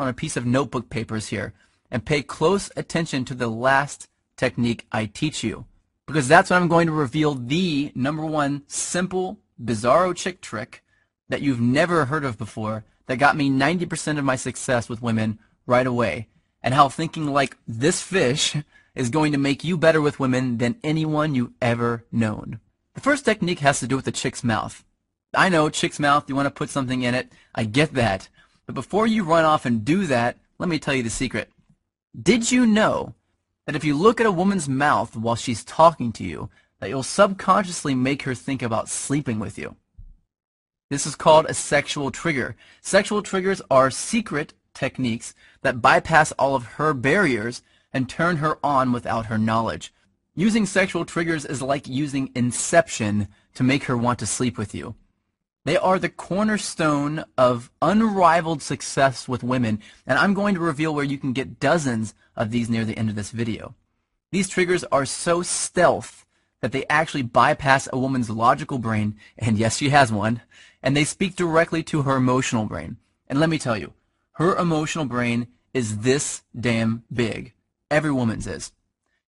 on a piece of notebook papers here and pay close attention to the last technique I teach you, because that's when I'm going to reveal the #1 simple bizarro chick trick that you've never heard of before that got me 90% of my success with women right away, and how thinking like this fish is going to make you better with women than anyone you've ever known. The first technique has to do with the chick's mouth. I know, chick's mouth, you want to put something in it. I get that. But before you run off and do that, let me tell you the secret. Did you know that if you look at a woman's mouth while she's talking to you, that you'll subconsciously make her think about sleeping with you? This is called a sexual trigger. Sexual triggers are secret techniques that bypass all of her barriers and turn her on without her knowledge. Using sexual triggers is like using Inception to make her want to sleep with you. They are the cornerstone of unrivaled success with women, and I'm going to reveal where you can get dozens of these near the end of this video. These triggers are so stealth that they actually bypass a woman's logical brain, and yes, she has one, and they speak directly to her emotional brain. And let me tell you, her emotional brain is this damn big. Every woman's is.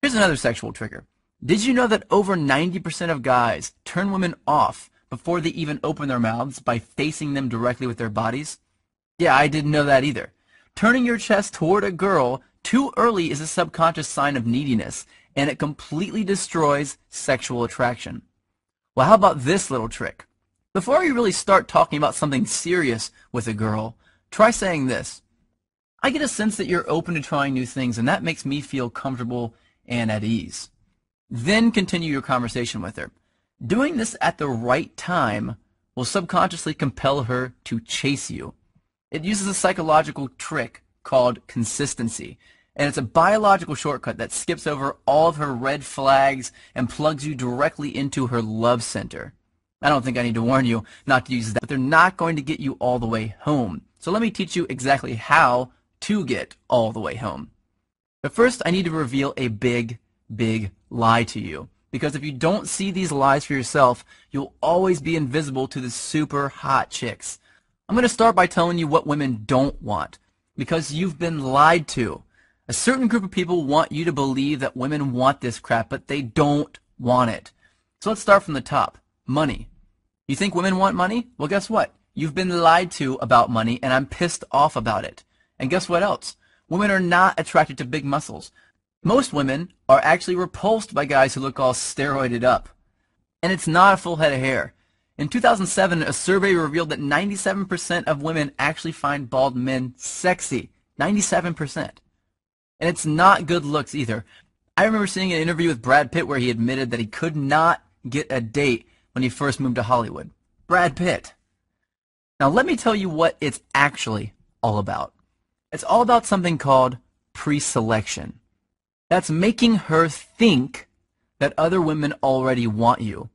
Here's another sexual trigger. Did you know that over 90% of guys turn women off before they even open their mouths by facing them directly with their bodies? Yeah, I didn't know that either. Turning your chest toward a girl too early is a subconscious sign of neediness, and it completely destroys sexual attraction. Well, how about this little trick? Before you really start talking about something serious with a girl, try saying this. I get a sense that you're open to trying new things, and that makes me feel comfortable and at ease. Then continue your conversation with her. Doing this at the right time will subconsciously compel her to chase you. It uses a psychological trick called consistency, and it's a biological shortcut that skips over all of her red flags and plugs you directly into her love center. I don't think I need to warn you not to use that, but they're not going to get you all the way home. So let me teach you exactly how to get all the way home. But first, I need to reveal a big, big lie to you. Because if you don't see these lies for yourself, you'll always be invisible to the super hot chicks. I'm going to start by telling you what women don't want, because you've been lied to. A certain group of people want you to believe that women want this crap, but they don't want it. So let's start from the top. Money. You think women want money? Well, guess what? You've been lied to about money, and I'm pissed off about it. And guess what else? Women are not attracted to big muscles. Most women are actually repulsed by guys who look all steroided up. And it's not a full head of hair. In 2007, a survey revealed that 97% of women actually find bald men sexy. 97%. And it's not good looks either. I remember seeing an interview with Brad Pitt where he admitted that he could not get a date when he first moved to Hollywood. Brad Pitt. Now let me tell you what it's actually all about. It's all about something called pre-selection. That's making her think that other women already want you.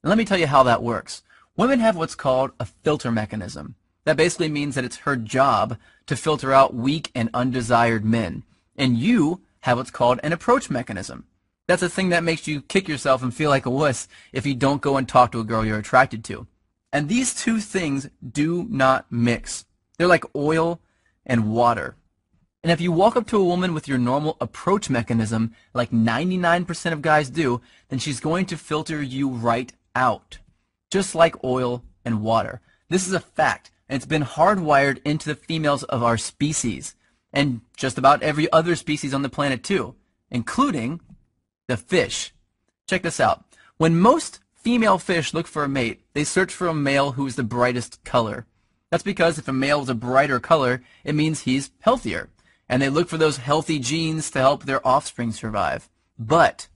And let me tell you how that works. Women have what's called a filter mechanism. That basically means that it's her job to filter out weak and undesired men. And you have what's called an approach mechanism. That's a thing that makes you kick yourself and feel like a wuss if you don't go and talk to a girl you're attracted to. And these two things do not mix. They're like oil and water. And if you walk up to a woman with your normal approach mechanism, like 99% of guys do, then she's going to filter you right out. Just like oil and water. This is a fact, and it's been hardwired into the females of our species, and just about every other species on the planet too, including the fish. Check this out. When most female fish look for a mate, they search for a male who is the brightest color. That's because if a male is a brighter color, it means he's healthier. And they look for those healthy genes to help their offspring survive. But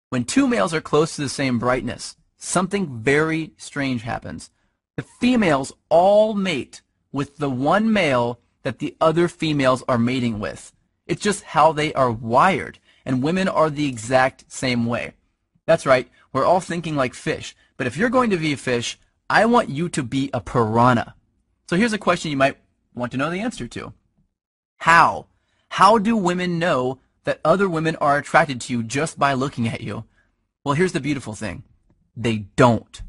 when two males are close to the same brightness, something very strange happens. The females all mate with the one male that the other females are mating with. It's just how they are wired. And women are the exact same way. That's right, we're all thinking like fish. But if you're going to be a fish, I want you to be a piranha. So here's a question you might want to know the answer to. How? How do women know that other women are attracted to you just by looking at you? Well, here's the beautiful thing. They don't.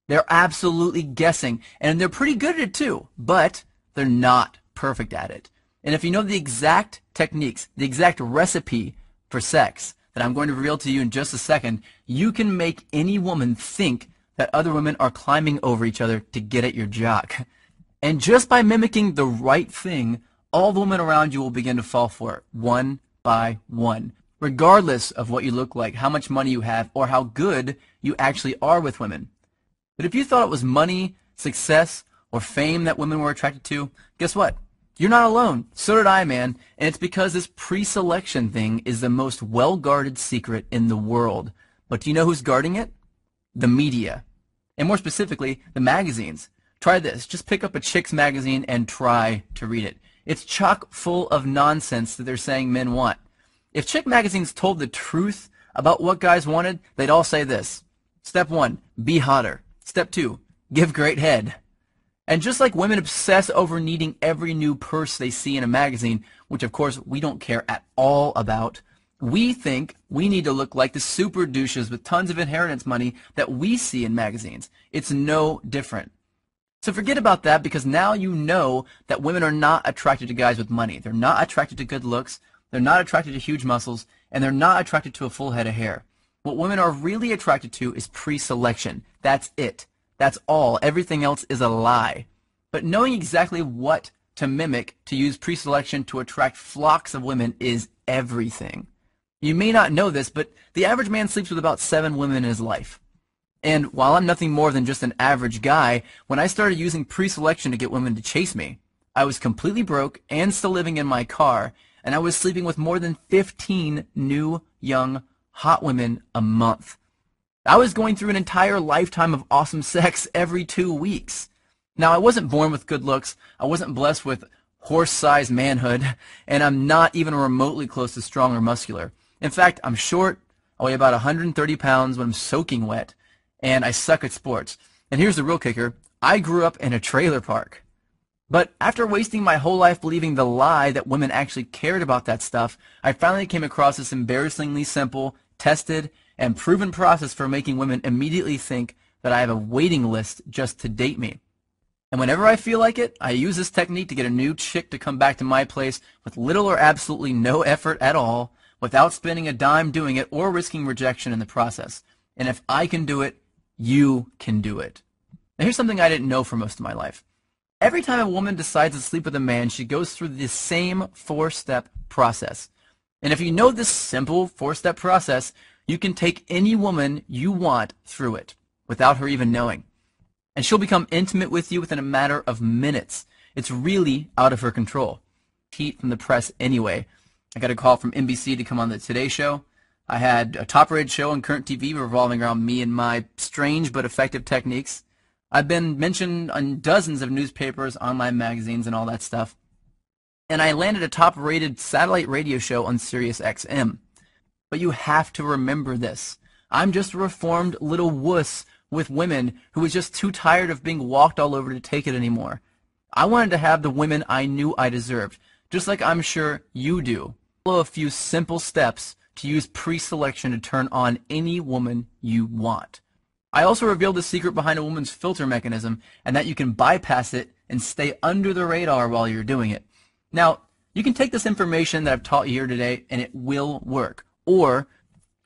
They're absolutely guessing, and they're pretty good at it too, but they're not perfect at it. And if you know the exact techniques, the exact recipe for sex that I'm going to reveal to you in just a second, you can make any woman think that other women are climbing over each other to get at your jock. And just by mimicking the right thing, all the women around you will begin to fall for it, one by one, regardless of what you look like, how much money you have, or how good you actually are with women. But if you thought it was money, success, or fame that women were attracted to, guess what? You're not alone. So did I, man. And it's because this pre-selection thing is the most well-guarded secret in the world. But do you know who's guarding it? The media. And more specifically, the magazines. Try this. Just pick up a chick's magazine and try to read it. It's chock full of nonsense that they're saying men want. If chick magazines told the truth about what guys wanted, they'd all say this. Step 1, be hotter. Step 2, give great head. And just like women obsess over needing every new purse they see in a magazine, which of course we don't care at all about, we think we need to look like the super douches with tons of inheritance money that we see in magazines. It's no different. So forget about that, because now you know that women are not attracted to guys with money. They're not attracted to good looks. They're not attracted to huge muscles. And they're not attracted to a full head of hair. What women are really attracted to is pre-selection. That's it. That's all. Everything else is a lie. But knowing exactly what to mimic to use pre-selection to attract flocks of women is everything. You may not know this, but the average man sleeps with about 7 women in his life. And while I'm nothing more than just an average guy, when I started using pre-selection to get women to chase me, I was completely broke and still living in my car, and I was sleeping with more than 15 new, young, hot women a month. I was going through an entire lifetime of awesome sex every 2 weeks. Now, I wasn't born with good looks, I wasn't blessed with horse-sized manhood, and I'm not even remotely close to strong or muscular. In fact, I'm short, I weigh about 130 pounds when I'm soaking wet, and I suck at sports. And here's the real kicker, I grew up in a trailer park. But after wasting my whole life believing the lie that women actually cared about that stuff, I finally came across this embarrassingly simple, tested, and proven process for making women immediately think that I have a waiting list just to date me. And whenever I feel like it, I use this technique to get a new chick to come back to my place with little or absolutely no effort at all, without spending a dime doing it or risking rejection in the process. And if I can do it, you can do it. Now here's something I didn't know for most of my life. Every time a woman decides to sleep with a man, she goes through the same 4-step process. And if you know this simple 4-step process, you can take any woman you want through it without her even knowing. And she'll become intimate with you within a matter of minutes. It's really out of her control. Heat from the press anyway. I got a call from NBC to come on the Today Show. I had a top-rated show on Current TV revolving around me and my strange but effective techniques. I've been mentioned on dozens of newspapers, online magazines, and all that stuff. And I landed a top-rated satellite radio show on Sirius XM. But you have to remember this. I'm just a reformed little wuss with women who was just too tired of being walked all over to take it anymore. I wanted to have the women I knew I deserved, just like I'm sure you do. Follow a few simple steps to use pre-selection to turn on any woman you want. I also revealed the secret behind a woman's filter mechanism, and that you can bypass it and stay under the radar while you're doing it. Now, you can take this information that I've taught you here today and it will work. Or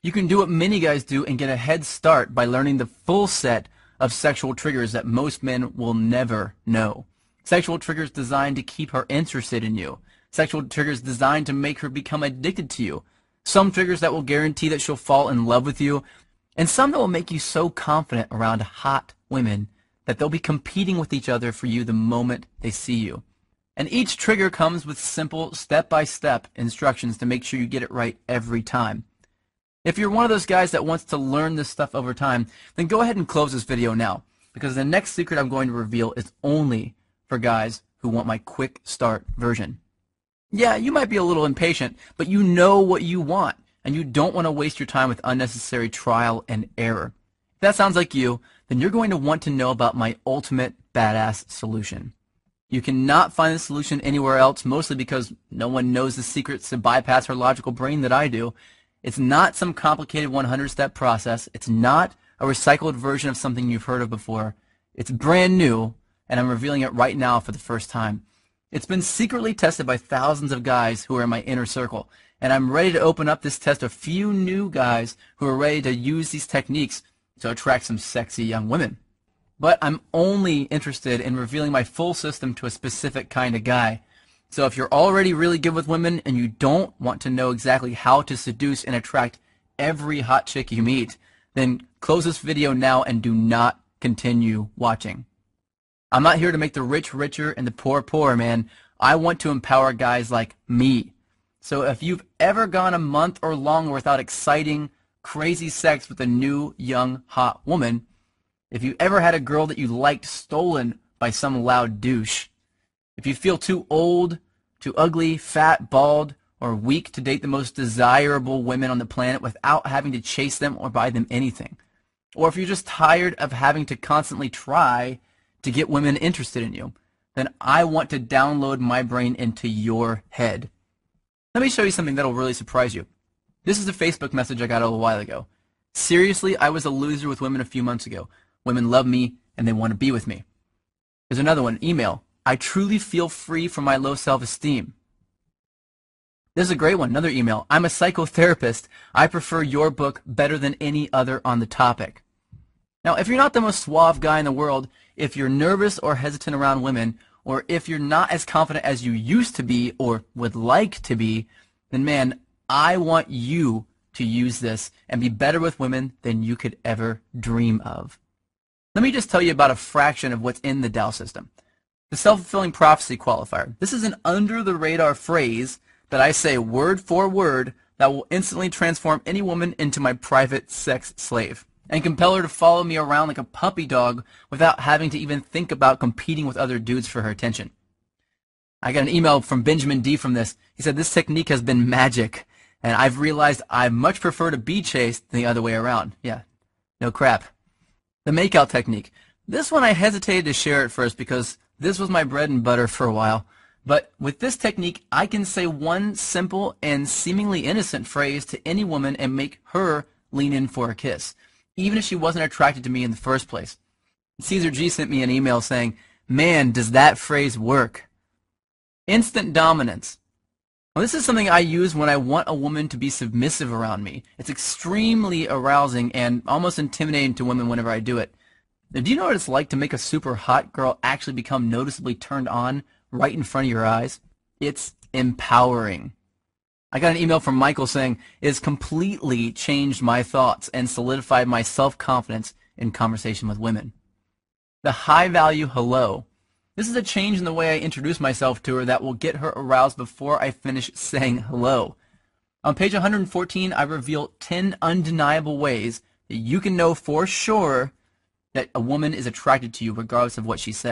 you can do what many guys do and get a head start by learning the full set of sexual triggers that most men will never know. Sexual triggers designed to keep her interested in you. Sexual triggers designed to make her become addicted to you. Some triggers that will guarantee that she'll fall in love with you. And some that will make you so confident around hot women that they'll be competing with each other for you the moment they see you. And each trigger comes with simple step-by-step instructions to make sure you get it right every time. If you're one of those guys that wants to learn this stuff over time, then go ahead and close this video now, because the next secret I'm going to reveal is only for guys who want my quick start version. Yeah, you might be a little impatient, but you know what you want, and you don't want to waste your time with unnecessary trial and error. If that sounds like you, then you're going to want to know about my ultimate badass solution. You cannot find the solution anywhere else, mostly because no one knows the secrets to bypass her logical brain that I do. It's not some complicated 100-step process. It's not a recycled version of something you've heard of before. It's brand new, and I'm revealing it right now for the first time. It's been secretly tested by thousands of guys who are in my inner circle, and I'm ready to open up this test to a few new guys who are ready to use these techniques to attract some sexy young women. But I'm only interested in revealing my full system to a specific kind of guy. So if you're already really good with women and you don't want to know exactly how to seduce and attract every hot chick you meet, then close this video now and do not continue watching. I'm not here to make the rich richer and the poor poorer, man. I want to empower guys like me. So if you've ever gone a month or longer without exciting, crazy sex with a new, young, hot woman, if you ever had a girl that you liked stolen by some loud douche, if you feel too old, too ugly, fat, bald, or weak to date the most desirable women on the planet without having to chase them or buy them anything, or if you're just tired of having to constantly try to get women interested in you, then I want to download my brain into your head. Let me show you something that'll really surprise you. This is a Facebook message I got a little while ago. Seriously, I was a loser with women a few months ago. Women love me and they want to be with me. There's another one, email. I truly feel free from my low self-esteem. This is a great one, another email. I'm a psychotherapist. I prefer your book better than any other on the topic. Now, if you're not the most suave guy in the world, if you're nervous or hesitant around women, or if you're not as confident as you used to be or would like to be, then man, I want you to use this and be better with women than you could ever dream of. Let me just tell you about a fraction of what's in the Dow system. The self-fulfilling prophecy qualifier. This is an under-the-radar phrase that I say word for word that will instantly transform any woman into my private sex slave and compel her to follow me around like a puppy dog without having to even think about competing with other dudes for her attention. I got an email from Benjamin D from this. He said, this technique has been magic, and I've realized I much prefer to be chased than the other way around. Yeah, no crap. The makeout technique. This one I hesitated to share at first because this was my bread and butter for a while. But with this technique, I can say one simple and seemingly innocent phrase to any woman and make her lean in for a kiss, even if she wasn't attracted to me in the first place. Caesar G sent me an email saying, man, does that phrase work? Instant dominance. Well, this is something I use when I want a woman to be submissive around me. It's extremely arousing and almost intimidating to women whenever I do it. Now, do you know what it's like to make a super hot girl actually become noticeably turned on right in front of your eyes? It's empowering. I got an email from Michael saying, it has completely changed my thoughts and solidified my self-confidence in conversation with women. The high-value hello. This is a change in the way I introduce myself to her that will get her aroused before I finish saying hello. On page 114, I reveal 10 undeniable ways that you can know for sure that a woman is attracted to you regardless of what she says.